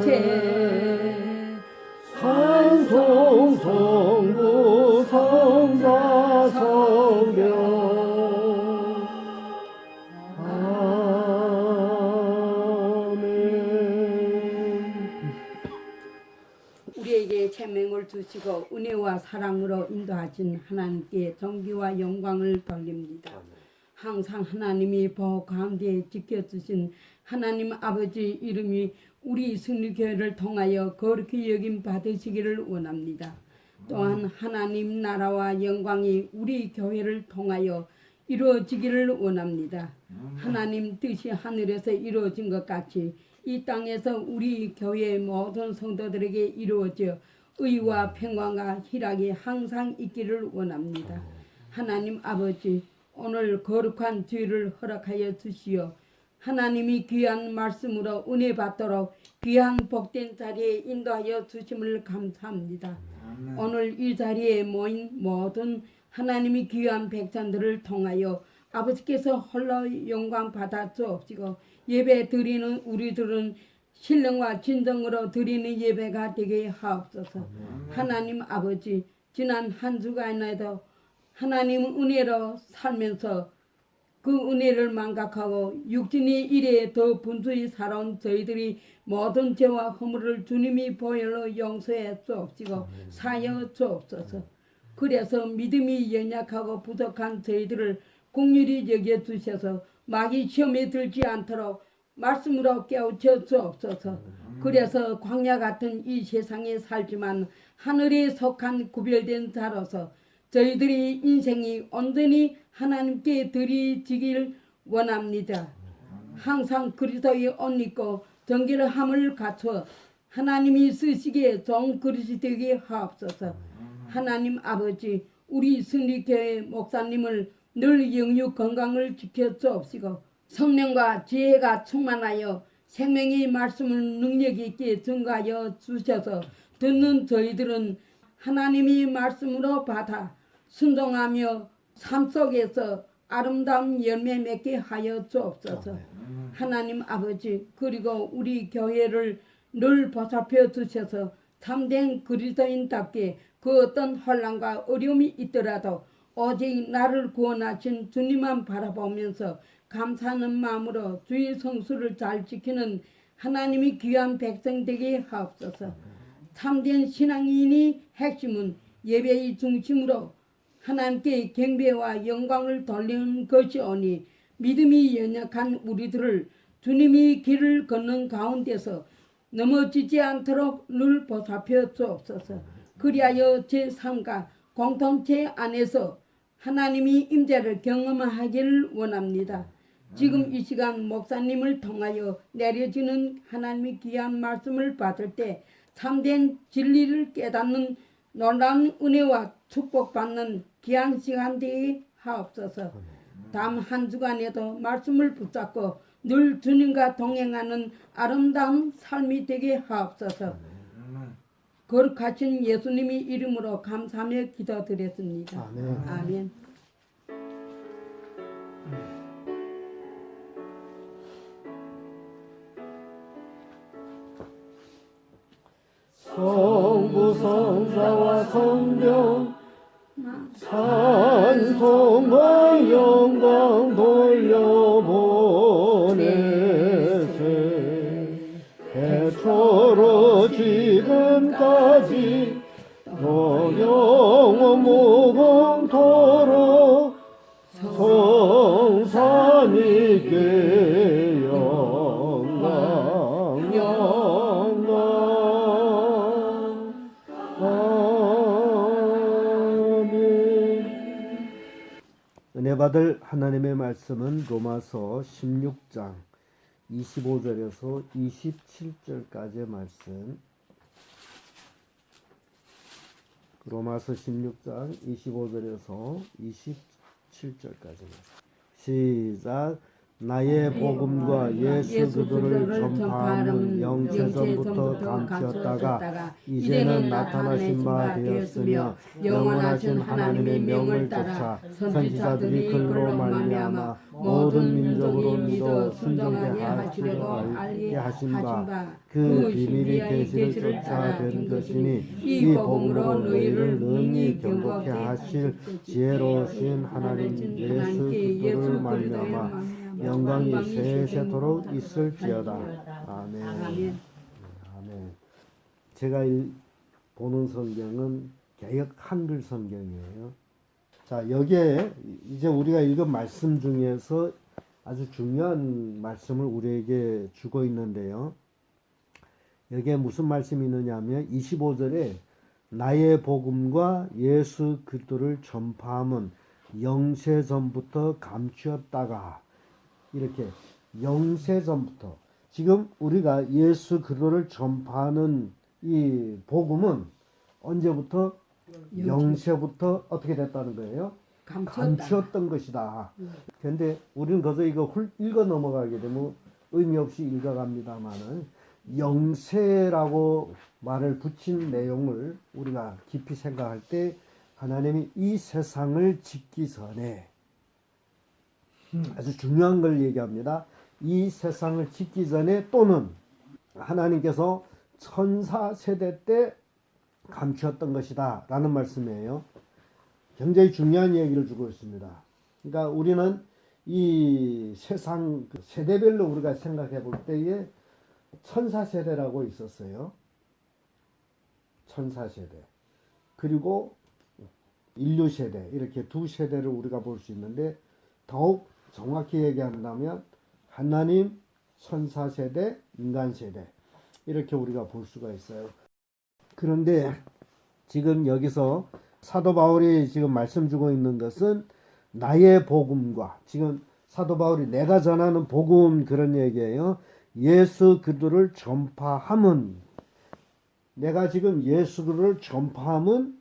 제 찬송 성부 성자 성령 아멘. 우리에게 생명을 주시고 은혜와 사랑으로 인도하신 하나님께 존귀와 영광을 돌립니다. 항상 하나님이 보호 가운데 지켜주신 하나님 아버지 이름이 우리 승리교회를 통하여 거룩히 여김 받으시기를 원합니다. 또한 하나님 나라와 영광이 우리 교회를 통하여 이루어지기를 원합니다. 하나님 뜻이 하늘에서 이루어진 것 같이 이 땅에서 우리 교회의 모든 성도들에게 이루어져 의와 평강과 희락이 항상 있기를 원합니다. 하나님 아버지 오늘 거룩한 주일을 허락하여 주시어 하나님이 귀한 말씀으로 은혜 받도록 귀한 복된 자리에 인도하여 주심을 감사합니다. 오늘 이 자리에 모인 모든 하나님이 귀한 백성들을 통하여 아버지께서 홀로 영광 받아 주옵시고 예배 드리는 우리들은 신령과 진정으로 드리는 예배가 되게 하옵소서. 하나님 아버지 지난 한 주간에도 하나님 은혜로 살면서 그 은혜를 망각하고 육신의 일에 더 분주히 살아온 저희들이 모든 죄와 허물을 주님이 보혈로 용서해 주옵시고 사여 주옵소서. 그래서 믿음이 연약하고 부족한 저희들을 긍휼히 여겨주셔서 마귀 시험에 들지 않도록 말씀으로 깨우쳐 주옵소서. 그래서 광야 같은 이 세상에 살지만 하늘에 속한 구별된 자로서 저희들이 인생이 온전히 하나님께 드리지길 원합니다. 항상 그리스도의 옷 입고 정결함을 갖춰 하나님이 쓰시기에 좋은 그릇이 되게 하옵소서. 하나님 아버지 우리 승리교회 목사님을 늘 영육 건강을 지켜 주옵시고 성령과 지혜가 충만하여 생명의 말씀을 능력 있게 증가하여 주셔서 듣는 저희들은 하나님이 말씀으로 받아 순종하며 삶 속에서 아름다운 열매 맺게 하여 주옵소서. 하나님 아버지 그리고 우리 교회를 늘 보살펴 주셔서 참된 그리스도인답게 그 어떤 혼란과 어려움이 있더라도 오직 나를 구원하신 주님만 바라보면서 감사하는 마음으로 주의 성수를 잘 지키는 하나님이 귀한 백성 되게 하옵소서. 참된 신앙인의 핵심은 예배의 중심으로 하나님께 경배와 영광을 돌리는 것이오니 믿음이 연약한 우리들을 주님이 길을 걷는 가운데서 넘어지지 않도록 늘 보살펴 주옵소서. 그리하여 제 삶과 공동체 안에서 하나님이 임재를 경험하기를 원합니다. 지금 이 시간 목사님을 통하여 내려지는 하나님의 귀한 말씀을 받을 때 참된 진리를 깨닫는 놀라운 은혜와 축복받는 귀한 시간 되게 하옵소서. 다음 한 주간에도 말씀을 붙잡고 늘 주님과 동행하는 아름다운 삶이 되게 하옵소서. 거룩하신 예수님의 이름으로 감사하며 기도드렸습니다. 아멘. 아멘. 성부 성자와 성령 찬송과 영광 돌려보내세 태초로 지금까지 또 영원 무궁토록 성삼위께 영광 영광 은혜 받을 하나님의 말씀은 로마서 16장 25절에서 27절까지의 말씀. 로마서 16장 25절에서 27절까지 말씀. 시작. 나의 복음과 예수 그리스도를 전파하는 영체전부터 감추었다가 이제는 나타나신 바 되었으며 영원하신 하나님의 명을 쫓아 선지자들이 그로 말미암아 모든 민족으로 믿어 순종하게 하시려고 알게 하신 바 그 비밀의 계시를 쫓아 된 것이니 이 복음으로 너희를 능히 경고케 하실 지혜로우신 하나님 예수 그리스도를 말미암아 영광이 세세토록 있을지어다. 아멘. 아멘. 제가 보는 성경은 개역 한글 성경이에요. 자, 여기에 이제 우리가 읽은 말씀 중에서 아주 중요한 말씀을 우리에게 주고 있는데요. 여기에 무슨 말씀이 있느냐 하면 25절에 나의 복음과 예수 그리스도를 전파함은 영세 전부터 감추었다가 이렇게 영세 전부터 지금 우리가 예수 그리스도를 전파하는 이 복음은 언제부터 영세부터 어떻게 됐다는 거예요? 감추었던 것이다. 그런데 우리는 그저 이거 읽어 넘어가게 되면 의미 없이 읽어갑니다만은 영세라고 말을 붙인 내용을 우리가 깊이 생각할 때 하나님이 이 세상을 짓기 전에 아주 중요한 걸 얘기합니다. 이 세상을 짓기 전에 또는 하나님께서 천사 세대 때 감추었던 것이다 라는 말씀이에요. 굉장히 중요한 얘기를 주고 있습니다. 그러니까 우리는 이 세상 세대별로 우리가 생각해 볼 때에 천사 세대라고 있었어요. 천사 세대. 그리고 인류 세대. 이렇게 두 세대를 우리가 볼 수 있는데 더욱 정확히 얘기한다면 하나님, 천사 세대, 인간 세대. 이렇게 우리가 볼 수가 있어요. 그런데 지금 여기서 사도 바울이 지금 말씀 주고 있는 것은 나의 복음과 지금 사도 바울이 내가 전하는 복음 그런 얘기예요. 예수 그리스도를 전파함은 내가 지금 예수 그리스도를 전파함은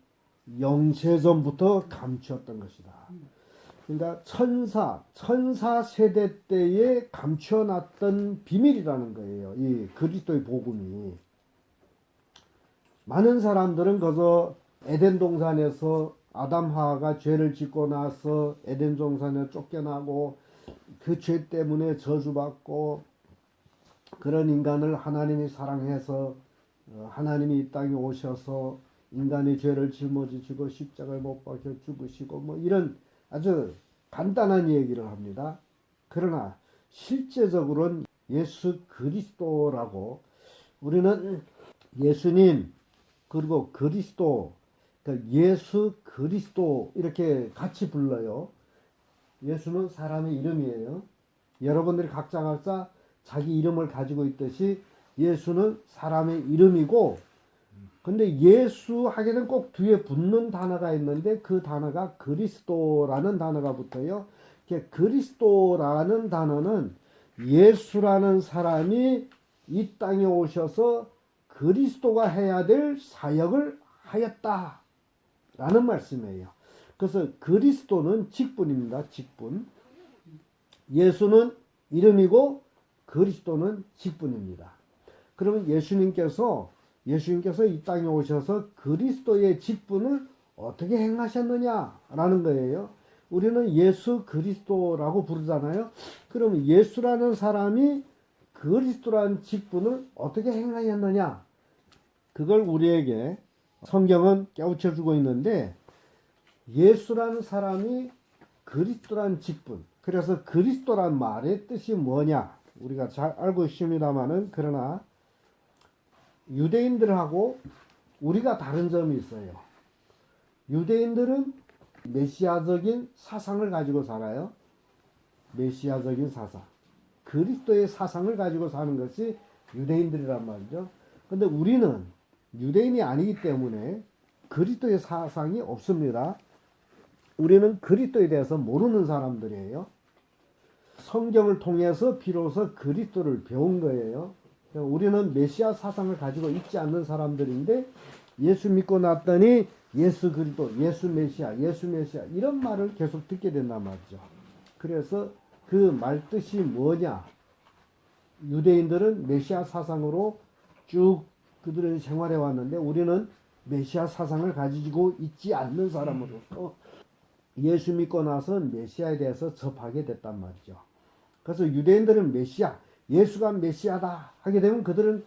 영세전부터 감추었던 것이다. 그러니까 천사 세대 때에 감춰놨던 비밀이라는 거예요. 이 그리스도의 복음이. 많은 사람들은 그저 에덴 동산에서 아담 하와가 죄를 짓고 나서 에덴 동산에 쫓겨나고 그 죄 때문에 저주받고 그런 인간을 하나님이 사랑해서 하나님이 이 땅에 오셔서 인간의 죄를 짊어지시고 십자가에 못 박혀 죽으시고 뭐 이런 아주 간단한 얘기를 합니다. 그러나 실제적으로는 예수 그리스도라고 우리는 예수님 그리고 그리스도 그러니까 예수 그리스도 이렇게 같이 불러요. 예수는 사람의 이름이에요. 여러분들이 각자 자기 이름을 가지고 있듯이 예수는 사람의 이름이고 근데 예수 하게는 꼭 뒤에 붙는 단어가 있는데 그 단어가 그리스도라는 단어가 붙어요. 그리스도라는 단어는 예수라는 사람이 이 땅에 오셔서 그리스도가 해야 될 사역을 하였다라는 말씀이에요. 그래서 그리스도는 직분입니다. 직분. 예수는 이름이고 그리스도는 직분입니다. 그러면 예수님께서 이 땅에 오셔서 그리스도의 직분을 어떻게 행하셨느냐라는 거예요. 우리는 예수 그리스도라고 부르잖아요. 그러면 예수라는 사람이 그리스도라는 직분을 어떻게 행하였느냐? 그걸 우리에게 성경은 깨우쳐 주고 있는데 예수라는 사람이 그리스도라는 직분. 그래서 그리스도란 말의 뜻이 뭐냐? 우리가 잘 알고 있습니다만은 그러나 유대인들하고 우리가 다른 점이 있어요. 유대인들은 메시아적인 사상을 가지고 살아요. 메시아적인 사상. 그리스도의 사상을 가지고 사는 것이 유대인들이란 말이죠. 근데 우리는 유대인이 아니기 때문에 그리스도의 사상이 없습니다. 우리는 그리스도에 대해서 모르는 사람들이에요. 성경을 통해서 비로소 그리스도를 배운 거예요. 우리는 메시아 사상을 가지고 있지 않는 사람들인데 예수 믿고 났더니 예수 그리스도, 예수 메시아 이런 말을 계속 듣게 된단 말이죠. 그래서 그 말 뜻이 뭐냐? 유대인들은 메시아 사상으로 쭉 그들은 생활해 왔는데 우리는 메시아 사상을 가지고 있지 않는 사람으로서 예수 믿고 나서 메시아에 대해서 접하게 됐단 말이죠. 그래서 유대인들은 메시아, 예수가 메시아다 하게 되면 그들은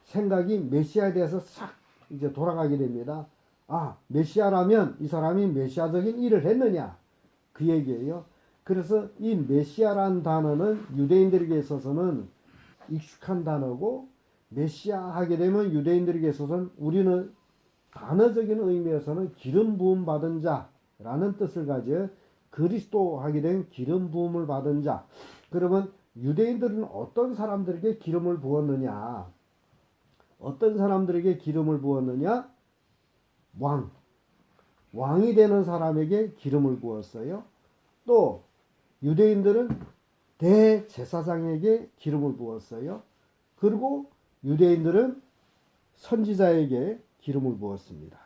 생각이 메시아에 대해서 싹 이제 돌아가게 됩니다. 아, 메시아라면 이 사람이 메시아적인 일을 했느냐? 그 얘기예요. 그래서 이 메시아란 단어는 유대인들에게 있어서는 익숙한 단어고, 메시아 하게 되면 유대인들에게 있어서는 우리는 단어적인 의미에서는 기름 부음 받은 자라는 뜻을 가져 그리스도 하게 되면 기름 부음을 받은 자. 그러면 유대인들은 어떤 사람들에게 기름을 부었느냐? 어떤 사람들에게 기름을 부었느냐? 왕이 되는 사람에게 기름을 부었어요. 또 유대인들은 대제사장에게 기름을 부었어요. 그리고 유대인들은 선지자에게 기름을 부었습니다.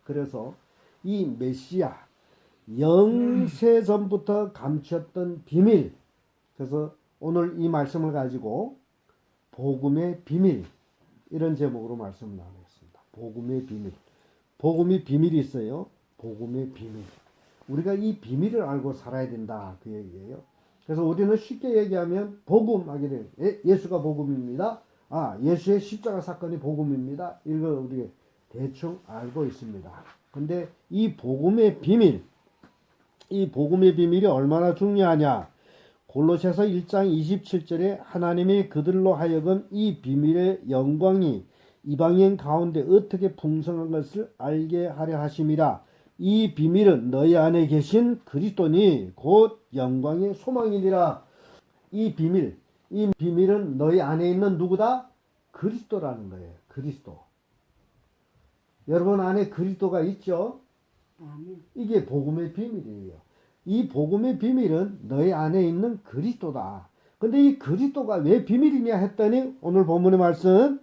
그래서 이 메시아, 영세 전부터 감추었던 비밀, 그래서 오늘 이 말씀을 가지고 복음의 비밀, 이런 제목으로 말씀을 나누겠습니다. 복음의 비밀. 복음이 비밀이 있어요. 복음의 비밀. 우리가 이 비밀을 알고 살아야 된다, 그 얘기예요. 그래서 우리는 쉽게 얘기하면 복음 하게 돼요. 예수가 복음입니다. 아, 예수의 십자가 사건이 복음입니다. 이걸 우리 대충 알고 있습니다. 근데 이 복음의 비밀, 이 복음의 비밀이 얼마나 중요하냐? 골로새서 1장 27절에 하나님이 그들로 하여금 이 비밀의 영광이 이방인 가운데 어떻게 풍성한 것을 알게 하려 하심이라. 이 비밀은 너희 안에 계신 그리스도니 곧 영광의 소망이니라. 이 비밀은 너희 안에 있는 누구다? 그리스도라는 거예요. 그리스도. 여러분 안에 그리스도가 있죠? 아멘. 이게 복음의 비밀이에요. 이 복음의 비밀은 너희 안에 있는 그리스도다. 근데 이 그리스도가 왜 비밀이냐 했더니 오늘 본문의 말씀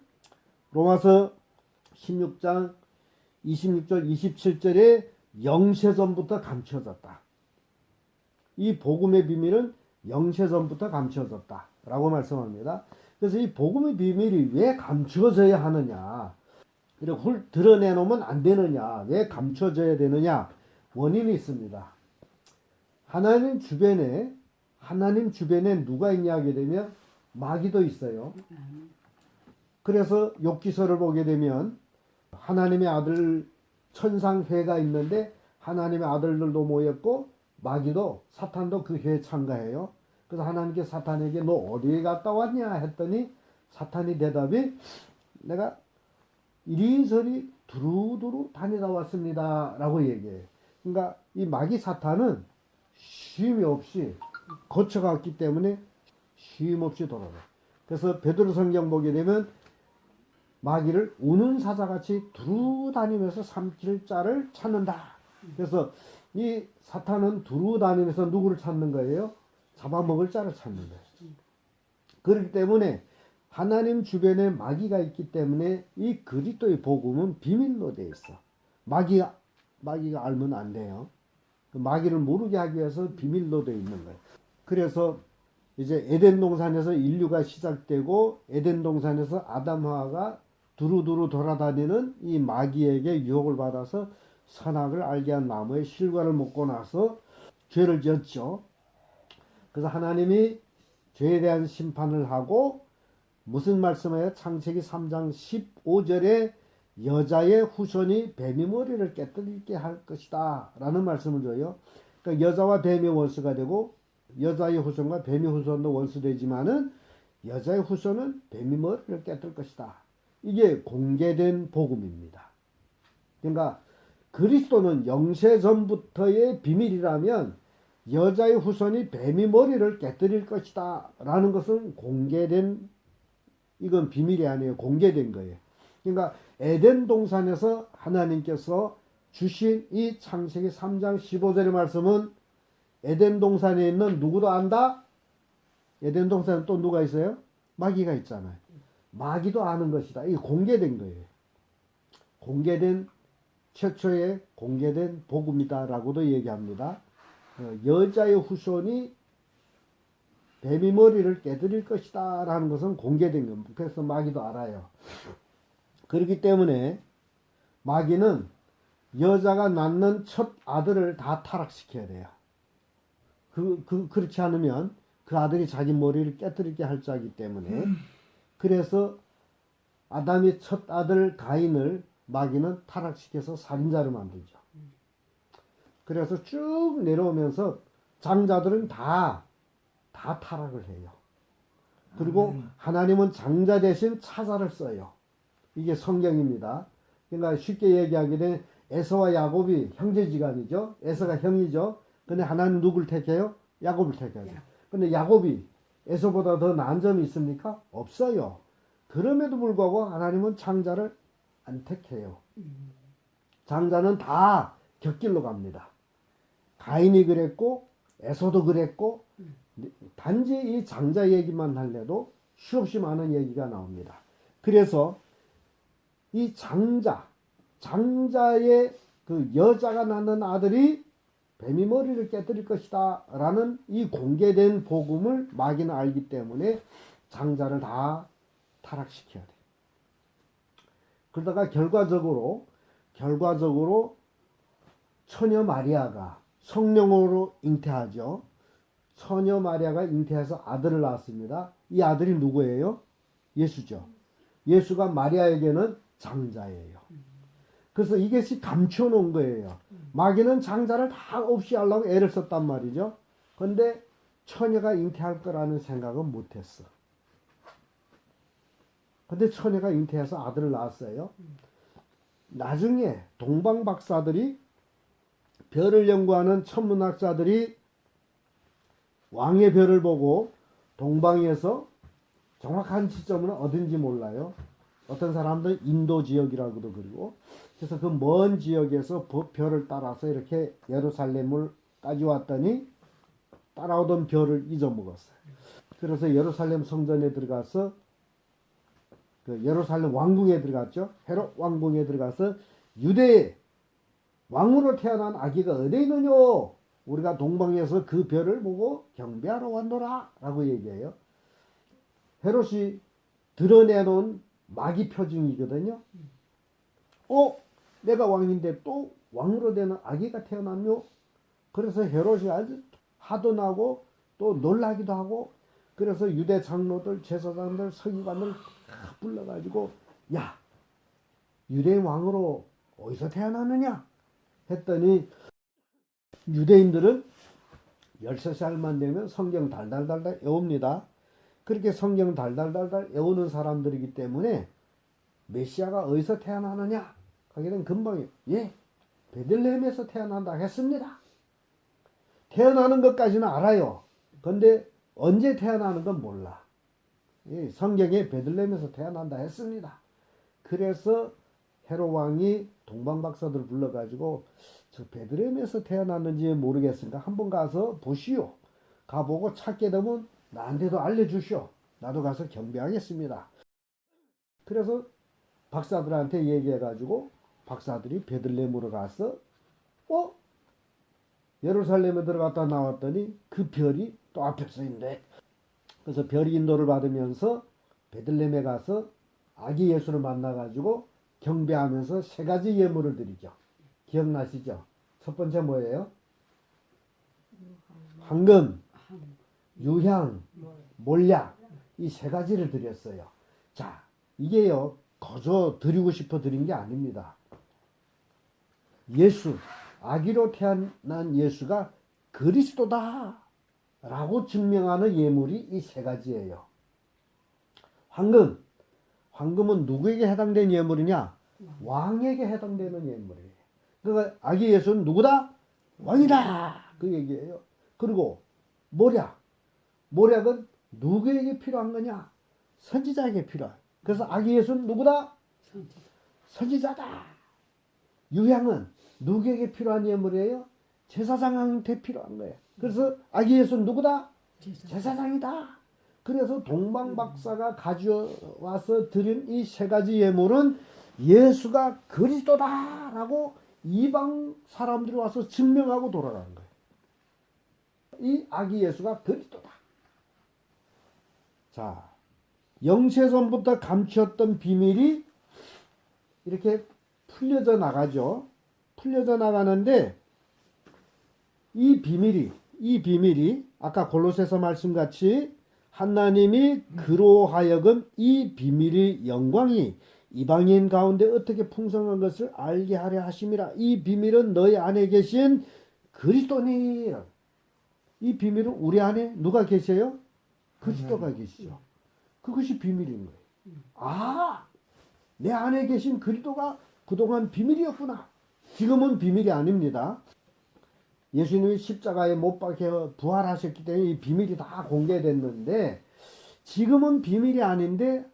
로마서 16장 26절 27절에 영세전부터 감춰졌다. 이 복음의 비밀은 영세전부터 감춰졌다 라고 말씀합니다. 그래서 이 복음의 비밀이 왜 감춰져야 하느냐, 이렇게 드러내놓으면 안 되느냐, 왜 감춰져야 되느냐? 원인이 있습니다. 하나님 주변에 누가 있냐 하게 되면 마귀도 있어요. 그래서 욥기서를 보게 되면 하나님의 아들 천상회가 있는데 하나님의 아들들도 모였고 마귀도 사탄도 그 회에 참가해요. 그래서 하나님께 사탄에게 너 어디에 갔다 왔냐 했더니 사탄이 대답이 내가 이리저리 두루두루 다니다 왔습니다 라고 얘기해요. 그러니까 이 마귀 사탄은 쉼이 없이 거쳐갔기 때문에 쉼 없이 돌아가요. 그래서 베드로 성경 보게 되면 마귀를 우는 사자같이 두루 다니면서 삼킬 자를 찾는다. 그래서 이 사탄은 두루 다니면서 누구를 찾는 거예요? 잡아먹을 자를 찾는 거예요. 그렇기 때문에 하나님 주변에 마귀가 있기 때문에 이 그리스도의 복음은 비밀로 되어 있어. 마귀가 알면 안 돼요. 마귀를 모르게 하기 위해서 비밀로 되어 있는 거예요. 그래서 이제 에덴 동산에서 인류가 시작되고 에덴 동산에서 아담 하와가 두루두루 돌아다니는 이 마귀에게 유혹을 받아서 선악을 알게 한 나무의 실과를 먹고 나서 죄를 지었죠. 그래서 하나님이 죄에 대한 심판을 하고 무슨 말씀이에요? 창세기 3장 15절에 여자의 후손이 뱀의 머리를 깨뜨리게 할 것이다 라는 말씀을 줘요. 그러니까 여자와 뱀의 원수가 되고 여자의 후손과 뱀의 후손도 원수되지만은 여자의 후손은 뱀의 머리를 깨뜨릴 것이다. 이게 공개된 복음입니다. 그러니까 그리스도는 영세 전부터의 비밀이라면 여자의 후손이 뱀의 머리를 깨뜨릴 것이다 라는 것은 공개된, 이건 비밀이 아니에요. 공개된 거예요. 그러니까 에덴 동산에서 하나님께서 주신 이 창세기 3장 15절의 말씀은 에덴 동산에 있는 누구도 안다? 에덴 동산에 또 누가 있어요? 마귀가 있잖아요. 마귀도 아는 것이다. 이게 공개된 거예요. 최초의 공개된 복음이다 라고도 얘기합니다. 여자의 후손이 뱀의 머리를 깨뜨릴 것이다 라는 것은 공개된 겁니다. 그래서 마귀도 알아요. 그렇기 때문에 마귀는 여자가 낳는 첫 아들을 다 타락시켜야 돼요. 그렇지 않으면 그 아들이 자기 머리를 깨뜨리게 할 자이기 때문에 그래서 아담의 첫 아들 가인을 마귀는 타락시켜서 살인자로 만들죠. 그래서 쭉 내려오면서 장자들은 다 타락을 해요. 그리고 하나님은 장자 대신 차자를 써요. 이게 성경입니다. 그러니까 쉽게 얘기하기는 에서와 야곱이 형제지간이죠. 에서가 형이죠. 근데 하나님 누굴 택해요? 야곱을 택해요. 근데 야곱이 에서보다 더 나은 점이 있습니까? 없어요. 그럼에도 불구하고 하나님은 장자를 안 택해요. 장자는 다 곁길로 갑니다. 가인이 그랬고 에서도 그랬고 단지 이 장자 얘기만 할래도 수없이 많은 얘기가 나옵니다. 그래서 이 장자의 그 여자가 낳는 아들이 뱀이 머리를 깨뜨릴 것이다 라는 이 공개된 복음을 마귀는 알기 때문에 장자를 다 타락시켜야 돼. 그러다가 결과적으로 처녀 마리아가 성령으로 잉태하죠. 처녀 마리아가 잉태해서 아들을 낳았습니다. 이 아들이 누구예요? 예수죠. 예수가 마리아에게는 장자예요. 그래서 이것이 감춰놓은 거예요. 마귀는 장자를 다 없이 하려고 애를 썼단 말이죠. 그런데 처녀가 잉태할 거라는 생각은 못했어. 근데 처녀가 잉태해서 아들을 낳았어요. 나중에 동방 박사들이 별을 연구하는 천문학자들이 왕의 별을 보고 동방에서 정확한 지점은 어딘지 몰라요. 어떤 사람들은 인도 지역이라고도 그러고 그래서 그 먼 지역에서 별을 따라서 이렇게 예루살렘을까지 왔더니 따라오던 별을 잊어먹었어요. 그래서 예루살렘 성전에 들어가서 그 예루살렘 왕궁에 들어갔죠. 헤롯 왕궁에 들어가서 유대의 왕으로 태어난 아기가 어디 있느냐? 우리가 동방에서 그 별을 보고 경배하러 왔노라 라고 얘기해요. 헤롯이 드러내놓은 마귀 표징이거든요. 내가 왕인데 또 왕으로 되는 아기가 태어났뇨? 그래서 헤롯이 아주 화도 나고 또 놀라기도 하고 그래서 유대 장로들, 제사장들, 서기관들 다 불러가지고 야, 유대 왕으로 어디서 태어났느냐? 했더니 유대인들은 13살만 되면 성경 달달달달 외웁니다. 그렇게 성경 달달달달 외우는 사람들이기 때문에 메시아가 어디서 태어나느냐? 하기는 금방 베들레헴에서 태어난다 했습니다. 태어나는 것까지는 알아요. 근데 언제 태어나는 건 몰라. 성경에 베들레헴에서 태어난다 했습니다. 그래서 헤롯 왕이 동방 박사들을 불러가지고 저 베들레헴에서 태어났는지 모르겠으니까 한번 가서 보시오. 가보고 찾게 되면 나한테도 알려주시오. 나도 가서 경배하겠습니다. 그래서 박사들한테 얘기해가지고 박사들이 베들레헴으로 가서 예루살렘에 들어갔다 나왔더니 그 별이 또 앞에 서 있는데 그래서 별이 인도를 받으면서 베들레헴에 가서 아기 예수를 만나가지고 경배하면서 세 가지 예물을 드리죠. 기억나시죠? 첫 번째 뭐예요? 황금, 유향, 몰약 이 세 가지를 드렸어요. 자, 이게요 거저 드리고 싶어 드린 게 아닙니다. 예수, 아기로 태어난 예수가 그리스도다 라고 증명하는 예물이 이 세 가지예요. 황금은 누구에게 해당되는 예물이냐? 왕에게 해당되는 예물이에요. 그러니까 아기 예수는 누구다? 왕이다 그 얘기예요. 그리고 모략은 누구에게 필요한 거냐? 선지자에게 필요한. 그래서 아기 예수는 누구다? 선지자다. 유향은 누구에게 필요한 예물이에요? 제사장한테 필요한 거예요. 그래서 아기 예수는 누구다? 제사장이다. 그래서 동방 박사가 가져와서 드린 이 세 가지 예물은 예수가 그리스도다라고 이방 사람들이 와서 증명하고 돌아가는 거예요. 이 아기 예수가 그리스도다. 자, 영세전부터 감추었던 비밀이 이렇게 풀려져 나가죠. 풀려져 나가는데 이 비밀이 아까 골로새서 말씀같이 하나님이 그로 하여금 이 비밀의 영광이 이방인 가운데 어떻게 풍성한 것을 알게 하려 하심이라. 이 비밀은 너희 안에 계신 그리스도니라. 이 비밀은 우리 안에 누가 계세요? 그리스도가 계시죠. 그것이 비밀인 거예요. 아, 내 안에 계신 그리스도가 그동안 비밀이었구나. 지금은 비밀이 아닙니다. 예수님이 십자가에 못 박혀 부활하셨기 때문에 이 비밀이 다 공개됐는데 지금은 비밀이 아닌데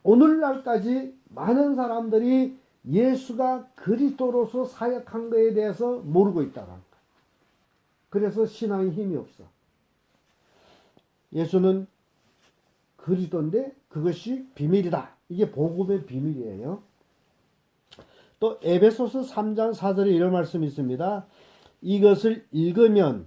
오늘날까지 많은 사람들이 예수가 그리스도로서 사역한 것에 대해서 모르고 있다는 거예요. 그래서 신앙에 힘이 없어. 예수는 그리스도인데 그것이 비밀이다. 이게 복음의 비밀이에요. 또 에베소서 3장 4절에 이런 말씀이 있습니다. 이것을 읽으면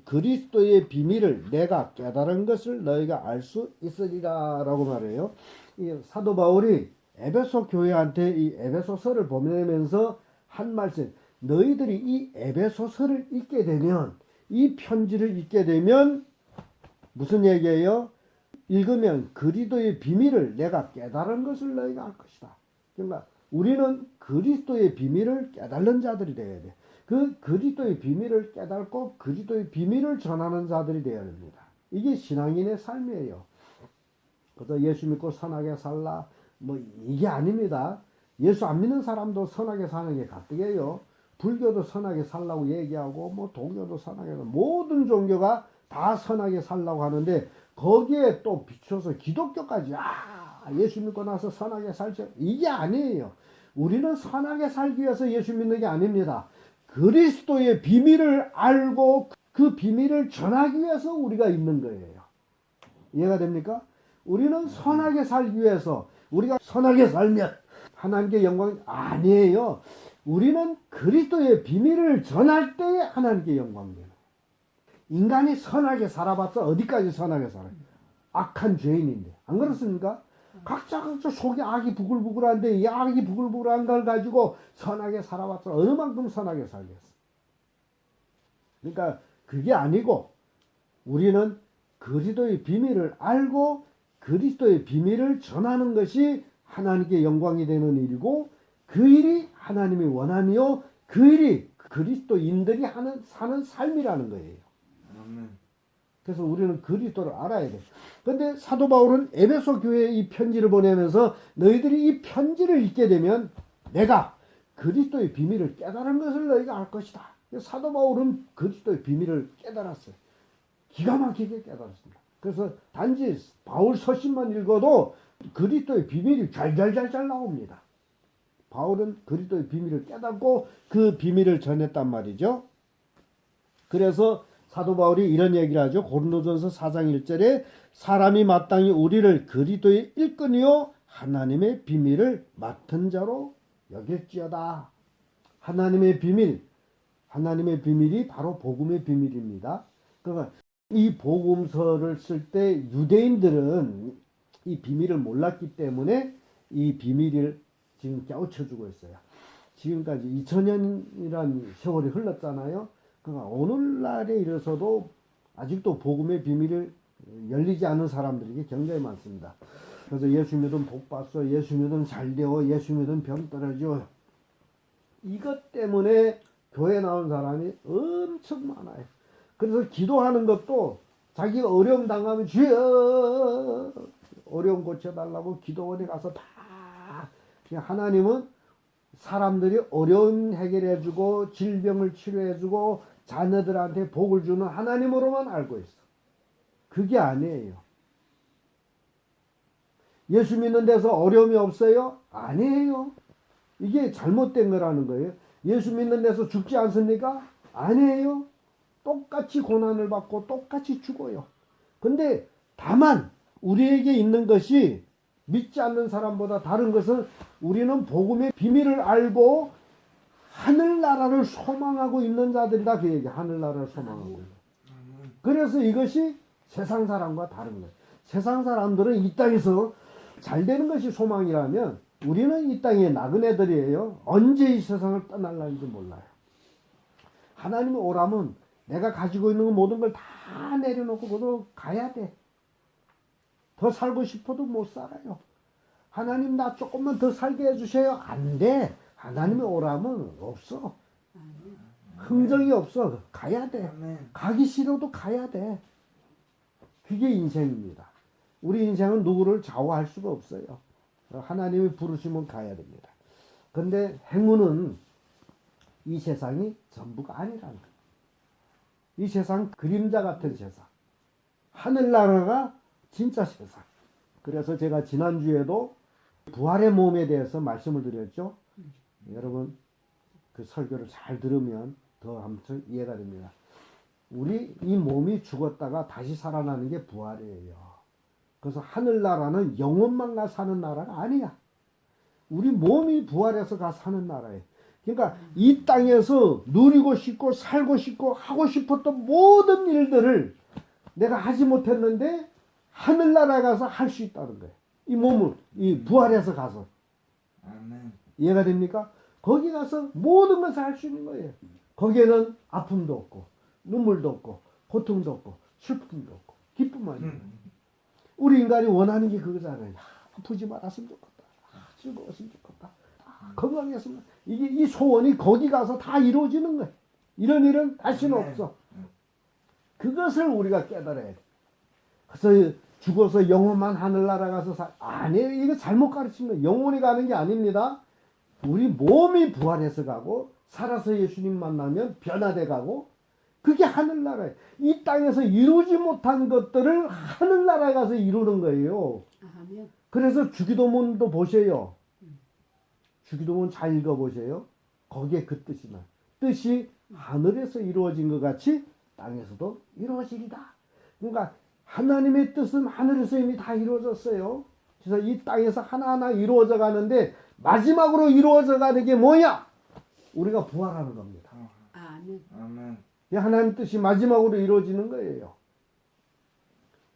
그리스도의 비밀을 내가 깨달은 것을 너희가 알 수 있으리라 라고 말해요. 이 사도 바울이 에베소 교회한테 이 에베소서를 보내면서 한 말씀, 너희들이 이 에베소서를 읽게 되면, 이 편지를 읽게 되면 무슨 얘기예요? 읽으면 그리스도의 비밀을 내가 깨달은 것을 너희가 알 것이다. 그러니까 우리는 그리스도의 비밀을 깨달는 자들이 되어야 돼. 그 그리스도의 비밀을 깨닫고 그리스도의 비밀을 전하는 자들이 되어야 됩니다. 이게 신앙인의 삶이에요. 그래서 예수 믿고 선하게 살라 뭐 이게 아닙니다. 예수 안 믿는 사람도 선하게 사는 게 가뜩이에요. 불교도 선하게 살라고 얘기하고 뭐 동교도 선하게 살라고, 모든 종교가 다 선하게 살라고 하는데 거기에 또 비춰서 기독교까지 예수 믿고 나서 선하게 살죠. 이게 아니에요. 우리는 선하게 살기 위해서 예수 믿는 게 아닙니다. 그리스도의 비밀을 알고 그 비밀을 전하기 위해서 우리가 있는 거예요. 이해가 됩니까? 우리는 선하게 살기 위해서, 우리가 선하게 살면 하나님께 영광이 아니에요. 우리는 그리스도의 비밀을 전할 때에 하나님께 영광이 돼요. 인간이 선하게 살아봤자 어디까지 선하게 살아요? 악한 죄인인데. 안 그렇습니까? 각자 속에 악이 부글부글한데 이 악이 부글부글한 걸 가지고 선하게 살아봤자 어느 만큼 선하게 살겠어. 그러니까 그게 아니고 우리는 그리스도의 비밀을 알고 그리스도의 비밀을 전하는 것이 하나님께 영광이 되는 일이고 그 일이 하나님이 원함이요 그 일이 그리스도인들이 사는 삶이라는 거예요. 그래서 우리는 그리스도를 알아야 돼. 근데 사도 바울은 에베소 교회에 이 편지를 보내면서 너희들이 이 편지를 읽게 되면 내가 그리스도의 비밀을 깨달은 것을 너희가 알 것이다. 사도 바울은 그리스도의 비밀을 깨달았어요. 기가 막히게 깨달았습니다. 그래서 단지 바울 서신만 읽어도 그리스도의 비밀이 잘 나옵니다. 바울은 그리스도의 비밀을 깨닫고 그 비밀을 전했단 말이죠. 그래서 사도 바울이 이런 얘기를 하죠. 고린도전서 4장 1절에 사람이 마땅히 우리를 그리스도의 일꾼이요 하나님의 비밀을 맡은 자로 여길지어다. 하나님의 비밀이 바로 복음의 비밀입니다. 그러니까 이 복음서를 쓸 때 유대인들은 이 비밀을 몰랐기 때문에 이 비밀을 지금 깨우쳐주고 있어요. 지금까지 2000년이란 세월이 흘렀잖아요. 그러니까 오늘날에 이래서도 아직도 복음의 비밀을 열리지 않은 사람들이 굉장히 많습니다. 그래서 예수 믿으면 복 받어, 예수 믿으면 잘 되어, 예수 믿으면 병 떨어져. 이것 때문에 교회 나온 사람이 엄청 많아요. 그래서 기도하는 것도 자기가 어려움 당하면 주여 어려움 고쳐달라고 기도원에 가서 다 하나님은 사람들이 어려움 해결해주고 질병을 치료해주고 자녀들한테 복을 주는 하나님으로만 알고 있어. 그게 아니에요. 예수 믿는 데서 어려움이 없어요? 아니에요. 이게 잘못된 거라는 거예요. 예수 믿는 데서 죽지 않습니까? 아니에요. 똑같이 고난을 받고 똑같이 죽어요. 근데 다만 우리에게 있는 것이 믿지 않는 사람보다 다른 것은 우리는 복음의 비밀을 알고 하늘나라를 소망하고 있는 자들이다. 그 얘기. 하늘나라를 소망하고 있는. 그래서 이것이 세상 사람과 다른 거예요. 세상 사람들은 이 땅에서 잘 되는 것이 소망이라면 우리는 이 땅의 나그네들이에요. 언제 이 세상을 떠날는지 몰라요. 하나님이 오라면 내가 가지고 있는 모든 걸 다 내려놓고 그도 가야 돼. 더 살고 싶어도 못 살아요. 하나님 나 조금만 더 살게 해주세요. 안 돼. 하나님이 오라면 없어. 흥정이 없어. 가야 돼. 가기 싫어도 가야 돼. 그게 인생입니다. 우리 인생은 누구를 좌우할 수가 없어요. 하나님이 부르시면 가야 됩니다. 근데 행운은 이 세상이 전부가 아니라는 거예요. 이 세상 그림자 같은 세상. 하늘나라가 진짜 세상. 그래서 제가 지난주에도 부활의 몸에 대해서 말씀을 드렸죠. 여러분 그 설교를 잘 들으면 더 아무튼 이해가 됩니다. 우리 이 몸이 죽었다가 다시 살아나는 게 부활이에요. 그래서 하늘나라는 영혼만 가 사는 나라가 아니야. 우리 몸이 부활해서 가 사는 나라예요. 그러니까 이 땅에서 누리고 싶고 살고 싶고 하고 싶었던 모든 일들을 내가 하지 못했는데 하늘나라에 가서 할 수 있다는 거예요. 이 몸을 이 부활해서 가서. 아멘. 이해가 됩니까? 거기 가서 모든 것을 할 수 있는 거예요. 거기에는 아픔도 없고 눈물도 없고 고통도 없고 슬픔도 없고 기쁨만 있는 거예요. 우리 인간이 원하는 게 그거잖아요. 아프지 말았으면 좋겠다. 즐거웠으면 좋겠다. 건강했으면 이게 이 소원이 거기 가서 다 이루어지는 거예요. 이런 일은 다시는 없어. 그것을 우리가 깨달아야 돼. 그래서 죽어서 영혼만 하늘나라 가서 아니에요. 이거 잘못 가르친 거예요. 영혼이 가는 게 아닙니다. 우리 몸이 부활해서 가고 살아서 예수님 만나면 변화돼 가고 그게 하늘나라예요. 이 땅에서 이루지 못한 것들을 하늘나라에 가서 이루는 거예요. 아멘. 그래서 주기도문도 보세요. 주기도문 잘 읽어보세요. 거기에 그 뜻이 나. 뜻이 하늘에서 이루어진 것 같이 땅에서도 이루어지리다. 그러니까 하나님의 뜻은 하늘에서 이미 다 이루어졌어요. 그래서 이 땅에서 하나하나 이루어져 가는데 마지막으로 이루어져 가는 게 뭐냐? 우리가 부활하는 겁니다. 아멘. 아멘. 이 하나님 뜻이 마지막으로 이루어지는 거예요.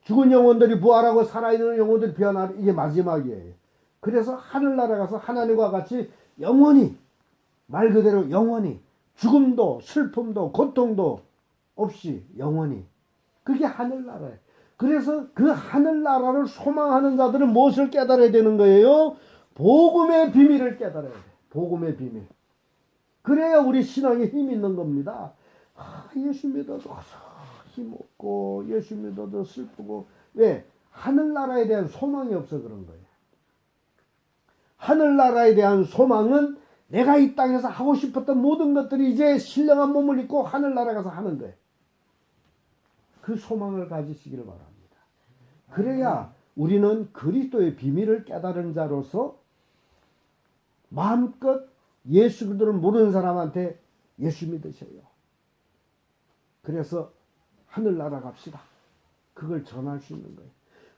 죽은 영혼들이 부활하고 살아있는 영혼들이 변화하는 이게 마지막이에요. 그래서 하늘나라 가서 하나님과 같이 영원히 말 그대로 영원히 죽음도 슬픔도 고통도 없이 영원히 그게 하늘나라예요. 그래서 그 하늘나라를 소망하는 자들은 무엇을 깨달아야 되는 거예요? 복음의 비밀을 깨달아야 돼. 복음의 비밀. 그래야 우리 신앙에 힘이 있는 겁니다. 예수 믿어도 힘없고 예수 믿어도 슬프고 왜? 하늘나라에 대한 소망이 없어 그런 거예요. 하늘나라에 대한 소망은 내가 이 땅에서 하고 싶었던 모든 것들이 이제 신령한 몸을 입고 하늘나라 가서 하는 거예요. 그 소망을 가지시기를 바랍니다. 그래야 우리는 그리스도의 비밀을 깨달은 자로서 마음껏 예수 그리스도를 모르는 사람한테 예수 믿으세요. 그래서 하늘나라 갑시다. 그걸 전할 수 있는 거예요.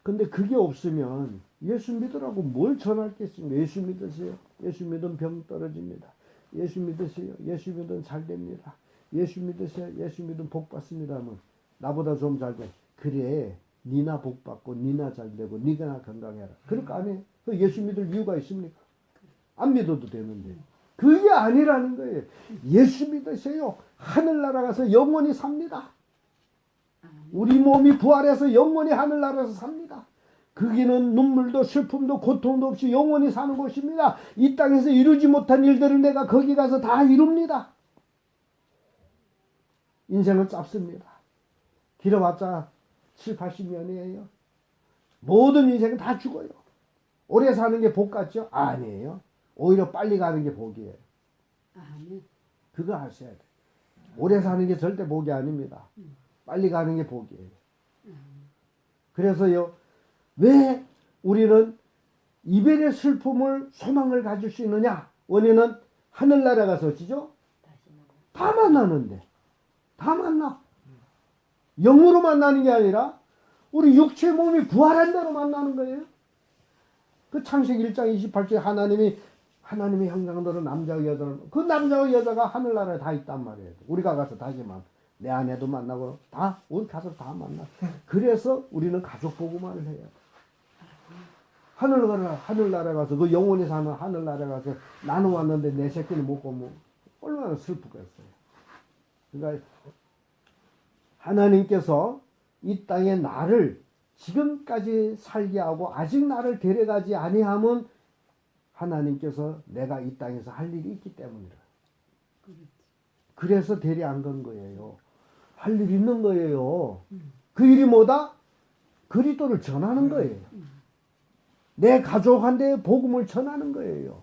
근데 그게 없으면 예수 믿으라고 뭘 전할겠습니까? 예수 믿으세요. 예수 믿으면 병 떨어집니다. 예수 믿으세요. 예수 믿으면 잘 됩니다. 예수 믿으세요. 예수 믿으면 복 받습니다 하면 나보다 좀 잘 돼. 그래. 니나 복 받고 니나 잘 되고 니가 건강해라. 그럴 거 아니에요. 예수 믿을 이유가 있습니까? 안 믿어도 되는데. 그게 아니라는 거예요. 예수 믿으세요. 하늘나라 가서 영원히 삽니다. 우리 몸이 부활해서 영원히 하늘나라에서 삽니다. 거기는 눈물도 슬픔도 고통도 없이 영원히 사는 곳입니다. 이 땅에서 이루지 못한 일들을 내가 거기 가서 다 이룹니다. 인생은 짧습니다. 길어봤자 7, 80년이에요. 모든 인생은 다 죽어요. 오래 사는 게 복 같죠? 아니에요. 오히려 빨리 가는 게 복이에요. 아멘. 그거 아셔야 돼요. 오래 사는 게 절대 복이 아닙니다. 빨리 가는 게 복이에요. 그래서요, 왜 우리는 이별의 슬픔을 소망을 가질 수 있느냐? 원인은 하늘나라 가서 어찌죠? 다 만나는데. 다 만나. 영으로 만나는 게 아니라 우리 육체의 몸이 부활한 대로 만나는 거예요. 그 창세기 1장 28절에 하나님의 형상대로 남자와 여자는 그 남자와 여자가 하늘나라에 다 있단 말이에요. 우리가 가서 다시만 내 아내도 만나고 다 우리 가서 다 만나. 그래서 우리는 가족 보고만을 해요. 하늘나라 가서 그 영원히 사는 하늘나라 가서 나는 왔는데 내 새끼는 못 보면 얼마나 슬프겠어요. 그러니까 하나님께서 이 땅에 나를 지금까지 살게 하고 아직 나를 데려가지 아니하면 하나님께서 내가 이 땅에서 할 일이 있기 때문이라. 그래서 데려간 건 거예요. 할 일이 있는 거예요. 그 일이 뭐다? 그리스도를 전하는 거예요. 내 가족한테 복음을 전하는 거예요.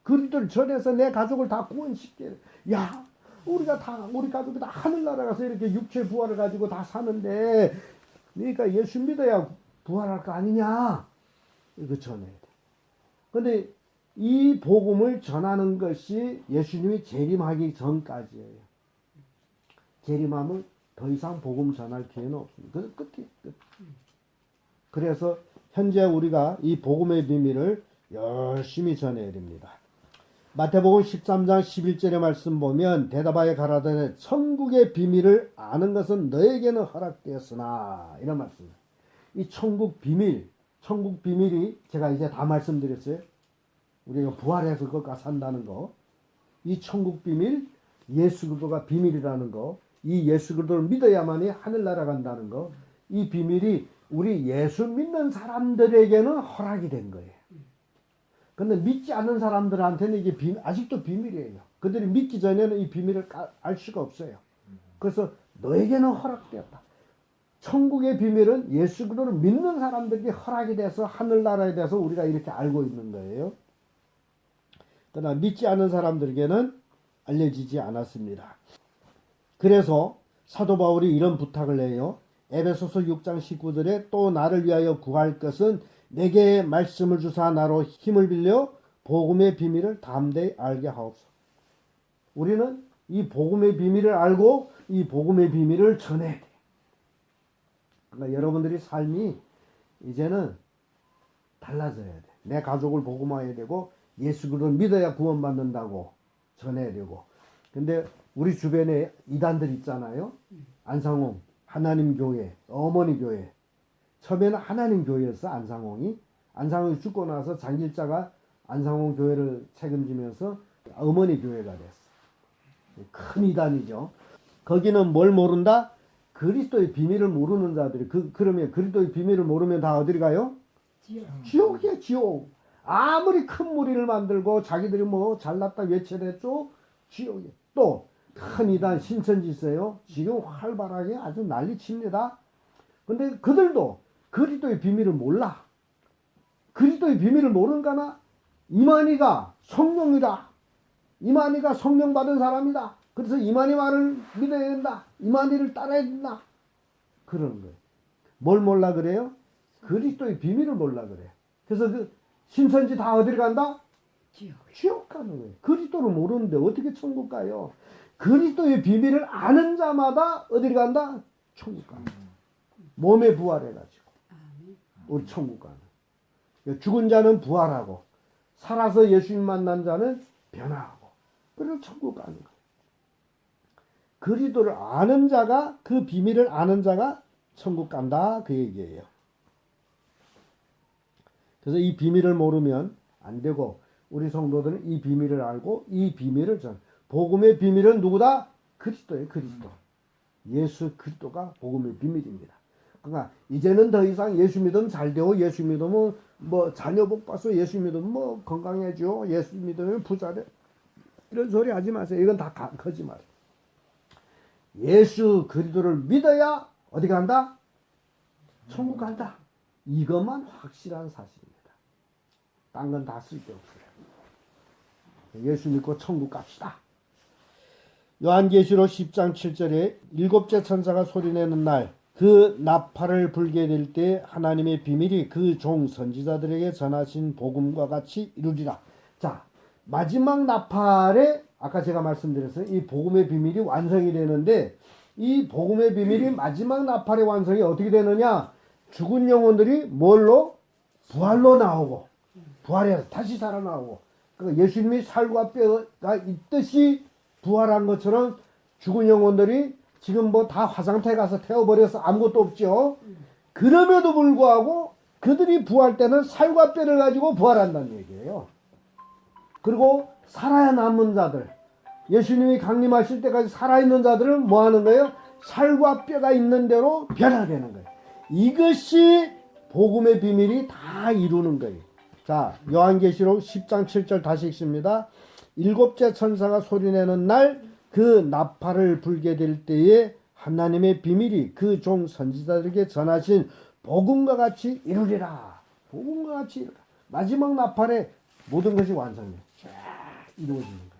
그리스도를 전해서 내 가족을 다 구원시켜요. 야, 우리 가족이 다 하늘나라 가서 이렇게 육체 부활을 가지고 다 사는데, 그러니까 예수 믿어야 부활할 거 아니냐? 이거 전해야 돼. 근데 이 복음을 전하는 것이 예수님이 재림하기 전까지예요. 재림하면 더 이상 복음 전할 기회는 없습니다. 그래서 끝이 끝. 그래서 현재 우리가 이 복음의 비밀을 열심히 전해야 됩니다. 마태복음 13장 11절의 말씀 보면 대답하여 가라사대 천국의 비밀을 아는 것은 너에게는 허락되었으나 이런 말씀입니다. 이 천국 비밀이 제가 이제 다 말씀드렸어요. 우리가 부활해서 그것과 산다는 거, 이 천국 비밀, 예수 그리스도가 비밀이라는 거, 이 예수 그리스도를 믿어야만이 하늘나라 간다는 거, 이 비밀이 우리 예수 믿는 사람들에게는 허락이 된 거예요. 근데 믿지 않는 사람들한테는 이게 아직도 비밀이에요. 그들이 믿기 전에는 이 비밀을 알 수가 없어요. 그래서 너에게는 허락되었다. 천국의 비밀은 예수 그리스도를 믿는 사람들에게 허락이 돼서 하늘나라에 대해서 우리가 이렇게 알고 있는 거예요. 그러나 믿지 않는 사람들에게는 알려지지 않았습니다. 그래서 사도 바울이 이런 부탁을 해요. 에베소서 6장 19절에 또 나를 위하여 구할 것은 내게 말씀을 주사 나로 힘을 빌려 복음의 비밀을 담대히 알게 하옵소서. 우리는 이 복음의 비밀을 알고 이 복음의 비밀을 전해야 돼. 그러니까 여러분들이 삶이 이제는 달라져야 돼. 내 가족을 복음화해야 되고 예수 그리스도를 믿어야 구원받는다고 전해야 되고. 근데 우리 주변에 이단들 있잖아요. 안상홍 하나님 교회, 어머니 교회. 처음에는 하나님 교회였어. 안상홍이 죽고 나서 장길자가 안상홍 교회를 책임지면서 어머니 교회가 됐어. 큰 이단이죠. 거기는 뭘 모른다? 그리스도의 비밀을 모르는 자들이. 그러면 그리스도의 비밀을 모르면 다 어디로 가요? 지옥이야, 지옥. 아무리 큰 무리를 만들고 자기들이 뭐 잘났다 외쳐댔죠. 지옥이야. 또 큰 이단 신천지 있어요. 지금 활발하게 아주 난리칩니다. 근데 그들도 그리스도의 비밀을 몰라. 그리스도의 비밀을 모르는가나? 이만희가 성령이다. 이만희가 성령 받은 사람이다. 그래서 이만희 말을 믿어야 된다. 이만희를 따라야 된다. 그러는 거예요. 뭘 몰라 그래요? 그리스도의 비밀을 몰라 그래요. 그래서 그 신천지 다 어디를 간다? 지옥 가는 거예요. 그리스도를 모르는데 어떻게 천국 가요? 그리스도의 비밀을 아는 자마다 어디를 간다? 천국 간다. 몸에 부활해가지고 우리 천국 가는. 죽은 자는 부활하고 살아서 예수님 만난 자는 변화하고 그래서 천국 가는 거예요. 그리스도를 아는 자가, 그 비밀을 아는 자가 천국 간다 그 얘기예요. 그래서 이 비밀을 모르면 안 되고 우리 성도들은 이 비밀을 알고 이 비밀을 복음의 비밀은 누구다? 그리스도예요. 그리스도. 예수 그리스도가 복음의 비밀입니다. 그러니까 이제는 더 이상 예수 믿으면 잘 되고 예수 믿으면 뭐 자녀 복 받고 예수 믿으면 뭐 건강해지고 예수 믿으면 부자돼. 이런 소리 하지 마세요. 이건 다 거짓말이에요. 예수 그리스도를 믿어야 어디 간다? 천국 간다. 이것만 확실한 사실입니다. 딴 건 다 쓸데없어요. 예수 믿고 천국 갑시다. 요한계시록 10장 7절에 일곱째 천사가 소리내는 날 그 나팔을 불게 될 때 하나님의 비밀이 그 종 선지자들에게 전하신 복음과 같이 이루리라. 자, 마지막 나팔에 아까 제가 말씀드렸어요. 이 복음의 비밀이 완성이 되는데 이 복음의 비밀이 마지막 나팔의 완성이 어떻게 되느냐? 죽은 영혼들이 뭘로? 부활로 나오고 부활해서 다시 살아나오고 그러니까 예수님이 살과 뼈가 있듯이 부활한 것처럼 죽은 영혼들이 지금 뭐 다 화상태 가서 태워버려서 아무것도 없죠. 그럼에도 불구하고 그들이 부활 때는 살과 뼈를 가지고 부활한다는 얘기예요. 그리고 살아야 남은 자들, 예수님이 강림하실 때까지 살아있는 자들은 뭐 하는 거예요? 살과 뼈가 있는 대로 변화되는 거예요. 이것이 복음의 비밀이 다 이루는 거예요. 자, 요한계시록 10장 7절 다시 읽습니다. 일곱째 천사가 소리내는 날 그 나팔을 불게 될 때에 하나님의 비밀이 그 종 선지자들에게 전하신 복음과 같이 이루리라. 복음과 같이 이루리라. 마지막 나팔에 모든 것이 완성돼요. 쫙 이루어지는 거예요.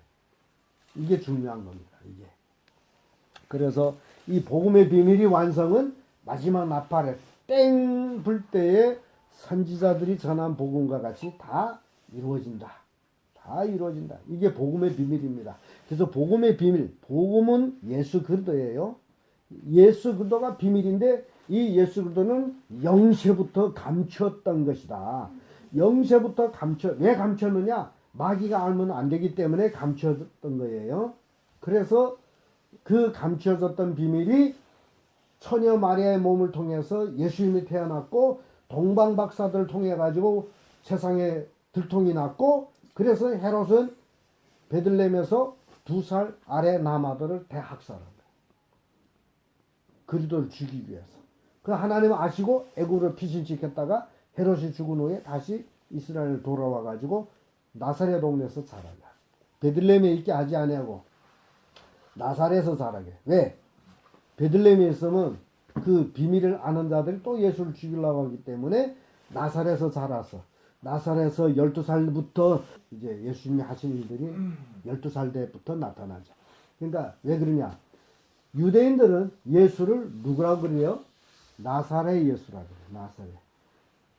이게 중요한 겁니다. 이게. 그래서 이 복음의 비밀이 완성은 마지막 나팔에 땡 불 때에 선지자들이 전한 복음과 같이 다 이루어진다. 다 이루어진다. 이게 복음의 비밀입니다. 그래서 복음의 비밀, 복음은 예수 그리스도예요. 예수 그리스도가 비밀인데 이 예수 그리스도는 영세부터 감추었던 것이다. 영세부터 왜 감췄느냐? 마귀가 알면 안 되기 때문에 감추었던 거예요. 그래서 그 감추어졌던 비밀이 처녀 마리아의 몸을 통해서 예수님이 태어났고 동방 박사들을 통해 가지고 세상에 들통이 났고 그래서 헤롯은 베들레헴에서 2살 아래 남아들을 대학살한 거예요. 그리스도를 죽이기 위해서. 그 하나님은 아시고 애굽으로 피신시켰다가 헤롯이 죽은 후에 다시 이스라엘 돌아와 가지고 나사렛 동네에서 자라게. 베들레헴에 있게 하지 아니하고 나사렛에서 자라게. 왜? 베들레헴에 있으면 그 비밀을 아는 자들이 또 예수를 죽이려고 하기 때문에 나사렛에서 자라서 나사렛에서 12살부터 이제 예수님이 하신 일들이 12살 때부터 나타나죠. 그러니까 왜 그러냐? 유대인들은 예수를 누구라고 그래요? 나사렛 예수라고 그래요.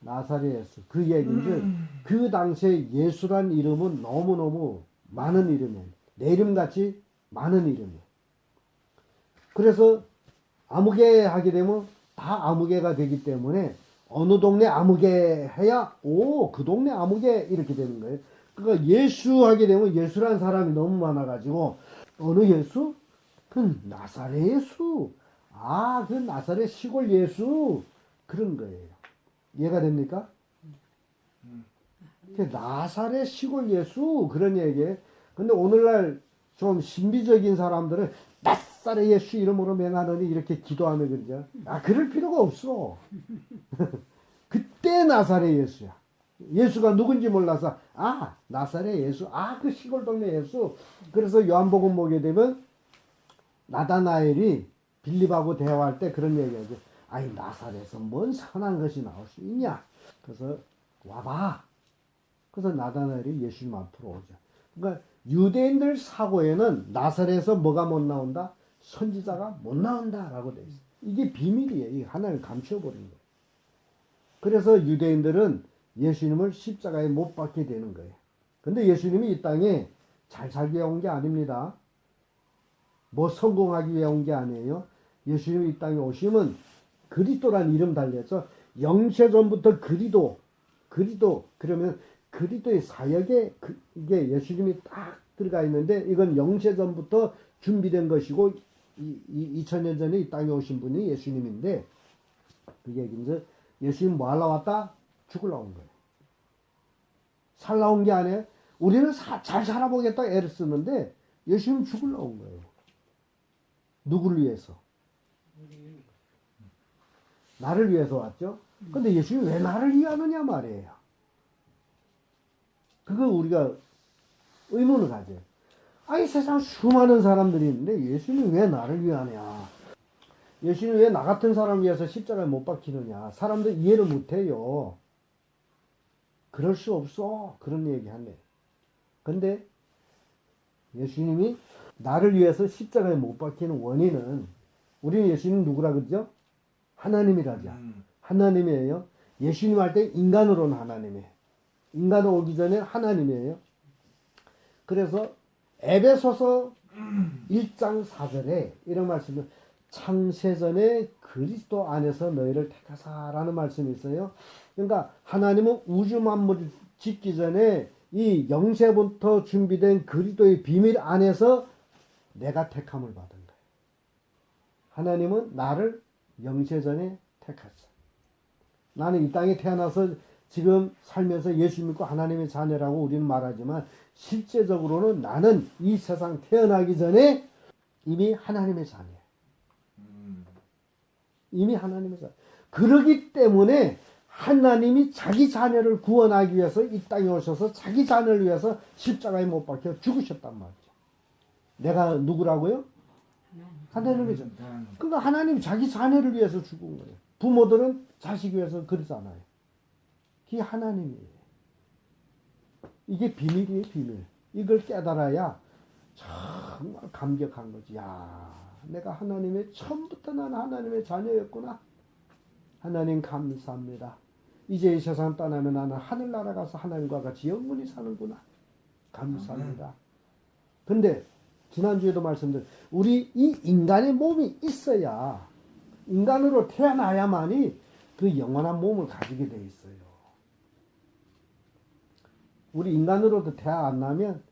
나사렛 예수. 그 얘기인즉 그 당시에 예수란 이름은 너무너무 많은 이름이에요. 내 이름같이 많은 이름이에요. 그래서 아무개 하게 되면 다 아무개가 되기 때문에 어느 동네 아무개 해야 그 동네 아무개 이렇게 되는 거예요. 그러니까 예수 하게 되면 예수라는 사람이 너무 많아가지고 어느 예수? 그 나사렛 예수. 그 나사렛 시골 예수. 그런 거예요. 이해가 됩니까? 나사렛 시골 예수 그런 얘기예요. 근데 오늘날 좀 신비적인 사람들은 나사렛 예수 이름으로 맹하느니 이렇게 기도하며 그러죠. 그럴 필요가 없어. 그때 나사렛 예수야. 예수가 누군지 몰라서 나사렛 예수. 그 시골 동네 예수. 그래서 요한복음 보게 되면 나다나엘이 빌립하고 대화할 때 그런 얘기하죠. 나사렛에서 뭔 선한 것이 나올 수 있냐. 그래서 와봐. 그래서 나다나엘이 예수님 앞으로 오죠. 그러니까 유대인들 사고에는 나사렛에서 뭐가 못 나온다? 선지자가 못 나온다라고 돼 있어요. 이게 비밀이에요. 이 하나를 감춰버린 거예요. 그래서 유대인들은 예수님을 십자가에 못 박게 되는 거예요. 근데 예수님이 이 땅에 잘 살기 위해 온 게 아닙니다. 뭐 성공하기 위해 온 게 아니에요. 예수님이 이 땅에 오시면 그리스도라는 이름 달렸죠. 영세전부터 그리스도 그러면 그리스도의 사역에 이게 예수님이 딱 들어가 있는데 이건 영세전부터 준비된 것이고 2000년 전에 이 땅에 오신 분이 예수님인데 그 얘기인데 예수님 뭐 하러 왔다? 죽으러 온 거예요. 살러 온 게 아니에요. 우리는 잘 살아보겠다 애를 쓰는데 예수님 죽으러 온 거예요. 누구를 위해서? 나를 위해서 왔죠. 근데 예수님이 왜 나를 위하느냐 말이에요. 그거 우리가 의문을 가져요. 이 세상 수많은 사람들이 있는데 예수님이 왜 나를 위하냐. 예수님이 왜 나 같은 사람을 위해서 십자가에 못 박히느냐. 사람들 이해를 못해요. 그럴 수 없어. 그런 얘기 하네. 근데 예수님이 나를 위해서 십자가에 못 박히는 원인은 우리는 예수님 누구라 그러죠? 하나님이라죠. 하나님이에요. 예수님 할 때 인간으로는 하나님이에요. 인간으로 오기 전에 하나님이에요. 그래서 에베소서 1장 4절에 이런 말씀을 창세전에 그리스도 안에서 너희를 택하사라는 말씀이 있어요. 그러니까 하나님은 우주 만물을 짓기 전에 이 영세부터 준비된 그리스도의 비밀 안에서 내가 택함을 받은 거예요. 하나님은 나를 영세전에 택했어. 나는 이 땅에 태어나서 지금 살면서 예수 믿고 하나님의 자녀라고 우리는 말하지만 실제적으로는 나는 이 세상 태어나기 전에 이미 하나님의 자녀예요. 이미 하나님의 자녀. 그러기 때문에 하나님이 자기 자녀를 구원하기 위해서 이 땅에 오셔서 자기 자녀를 위해서 십자가에 못 박혀 죽으셨단 말이죠. 내가 누구라고요? 하나님의 자녀. 그러니까 하나님이 자기 자녀를 위해서 죽은 거예요. 부모들은 자식 위해서 그러잖아요. 그게 하나님이에요. 이게 비밀이에요, 비밀. 이걸 깨달아야 정말 감격한 거지. 야, 내가 하나님의 처음부터 나는 하나님의 자녀였구나. 하나님 감사합니다. 이제 이 세상 떠나면 나는 하늘나라 가서 하나님과 같이 영원히 사는구나. 감사합니다. 근데 지난주에도 말씀드린 우리 이 인간의 몸이 있어야 인간으로 태어나야만이 그 영원한 몸을 가지게 돼 있어요. 우리 인간으로도 태어 안 나면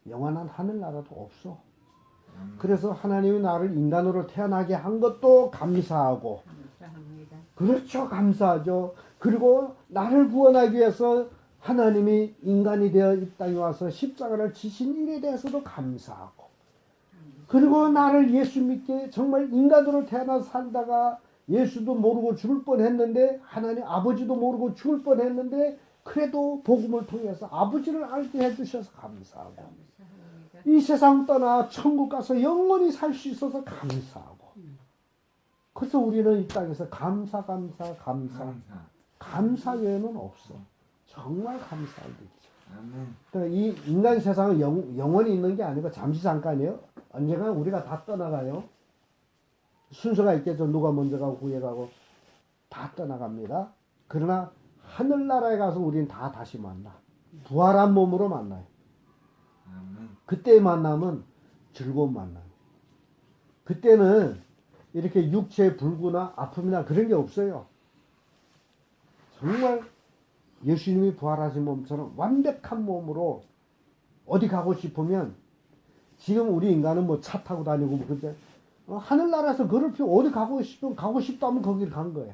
영원한 하늘나라도 없어. 그래서 하나님이 나를 인간으로 태어나게 한 것도 감사하고, 감사합니다. 그렇죠, 감사하죠. 그리고 나를 구원하기 위해서 하나님이 인간이 되어 이 땅에 와서 십자가를 지신 일에 대해서도 감사하고, 그리고 나를 예수 믿게 정말 인간으로 태어나서 살다가 예수도 모르고 죽을 뻔했는데, 하나님 아버지도 모르고 죽을 뻔했는데 그래도 복음을 통해서 아버지를 알게 해주셔서 감사하고, 이 세상 떠나 천국 가서 영원히 살 수 있어서 감사하고, 그래서 우리는 이 땅에서 감사 외에는 없어. 정말 감사한 일이죠. 그러니까 이 인간 세상은 영원히 있는 게 아니고 잠시 잠깐이에요. 언젠가 우리가 다 떠나가요. 순서가 있겠죠. 누가 먼저 가고 후에 가고 다 떠나갑니다. 그러나 하늘나라에 가서 우리는 다 다시 만나. 부활한 몸으로 만나요. 그때의 만남은 즐거운 만남. 그때는 이렇게 육체의 불구나 아픔이나 그런 게 없어요. 정말 예수님이 부활하신 몸처럼 완벽한 몸으로 어디 가고 싶으면, 지금 우리 인간은 뭐 차 타고 다니고 뭐 그때 하늘나라에서 걸을 필요, 어디 가고 싶으면 가고 싶다면 거기를 간 거예요.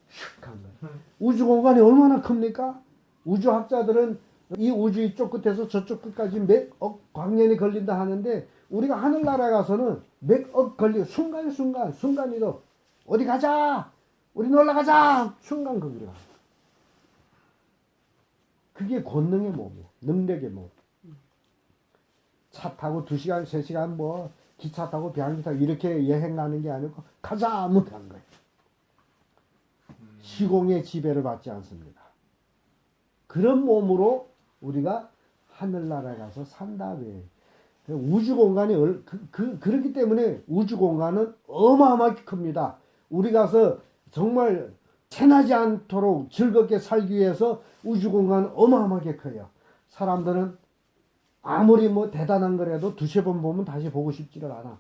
슉 간 거예요. 우주 공간이 얼마나 큽니까? 우주학자들은 이 우주 이쪽 끝에서 저쪽 끝까지 몇억 광년이 걸린다 하는데, 우리가 하늘나라에 가서는 몇억 걸리고 순간이도 어디 가자, 우리 놀러 가자, 순간 거기로 가. 그게 권능의 몸이에요. 능력의 몸. 차 타고 2시간 3시간 뭐 기차 타고 비행기 타고 이렇게 여행 가는 게 아니고 가자 하면 간 거예요. 시공의 지배를 받지 않습니다. 그런 몸으로 우리가 하늘나라에 가서 산다. 우주 공간이 그렇기 때문에 우주 공간은 어마어마하게 큽니다. 우리 가서 정말 체나지 않도록 즐겁게 살기 위해서 우주 공간은 어마어마하게 커요. 사람들은 아무리 뭐 대단한 거라도 두세 번 보면 다시 보고 싶지를 않아.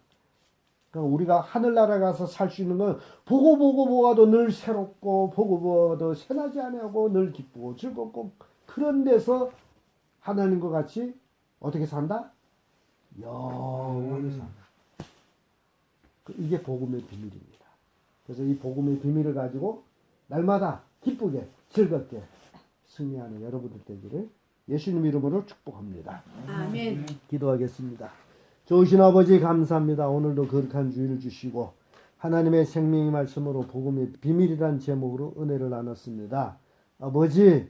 그러니까 우리가 하늘나라에 가서 살 수 있는 건 보고 보아도 늘 새롭고, 보고 보아도 체나지 않고 늘 기쁘고 즐겁고, 그런 데서 하나님과 같이 어떻게 산다? 영원히 산다. 이게 복음의 비밀입니다. 그래서 이 복음의 비밀을 가지고 날마다 기쁘게 즐겁게 승리하는 여러분들 되기를 예수님 이름으로 축복합니다. 아멘. 기도하겠습니다. 좋으신 아버지 감사합니다. 오늘도 거룩한 주일을 주시고 하나님의 생명의 말씀으로 복음의 비밀이란 제목으로 은혜를 나눴습니다. 아버지,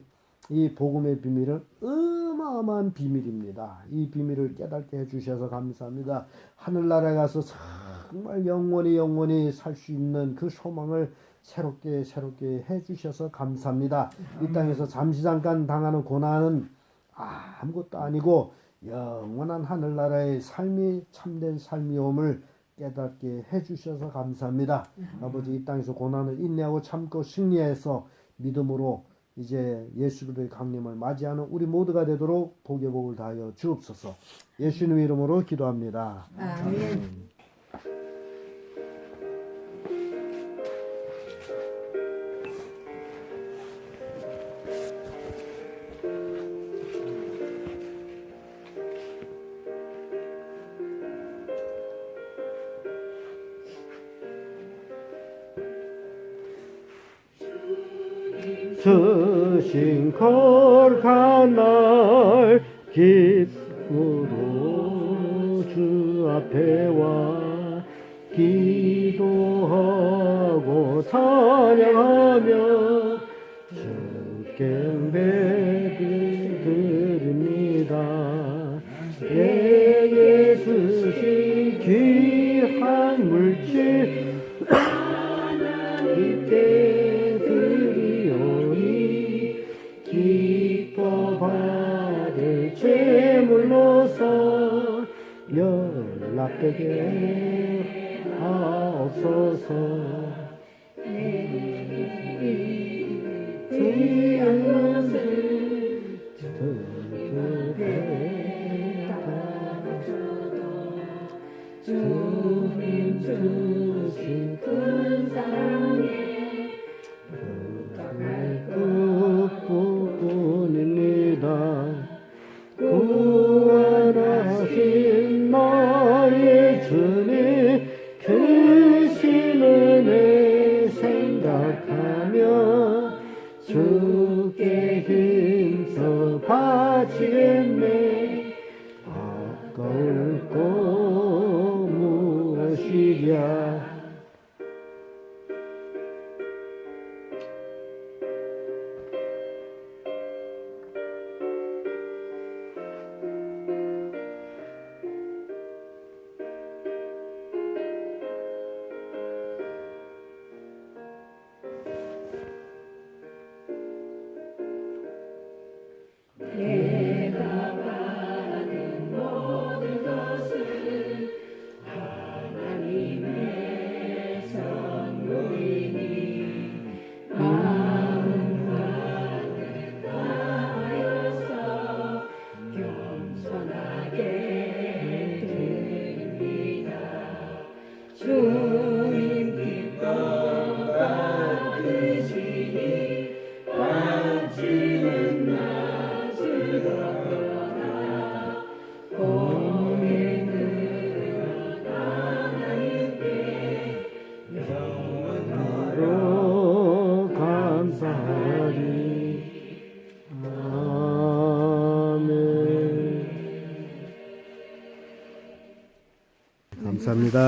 이 복음의 비밀은 어마어마한 비밀입니다. 이 비밀을 깨닫게 해주셔서 감사합니다. 하늘나라에 가서 정말 영원히 살 수 있는 그 소망을 새롭게 해주셔서 감사합니다. 이 땅에서 잠시 잠깐 당하는 고난은 아무것도 아니고 영원한 하늘나라의 삶이 참된 삶이옴을 깨닫게 해주셔서 감사합니다. 아버지, 이 땅에서 고난을 인내하고 참고 승리해서 믿음으로 이제 예수 그리스도의 강림을 맞이하는 우리 모두가 되도록 복의 복을 다하여 주옵소서. 예수님 이름으로 기도합니다. 아멘. 주 주신 거룩한 날 기쁨으로 주 앞에 와 기도하고 찬양하며 주께 예배드립니다. 내게 주신 귀한 물질 이때 드리오니 기뻐 받을 제물로서 연락되게 하옵소서. 주님 주신 큰 사랑에 부탁할 것뿐입니다. 구원하신 나의 주님 크신 은혜 생각하며 주께 힘써 바치겠네. 아까울 것 무엇이랴. 내가 받은 모든 것은 하나님의 선물이니 마음 가득 다하여서 겸손하게 드립니다. 주님 기뻐 받으시니 받지는 나주더라. 고객들은 하나님께 영원토록 감사하리. 아멘. 감사합니다.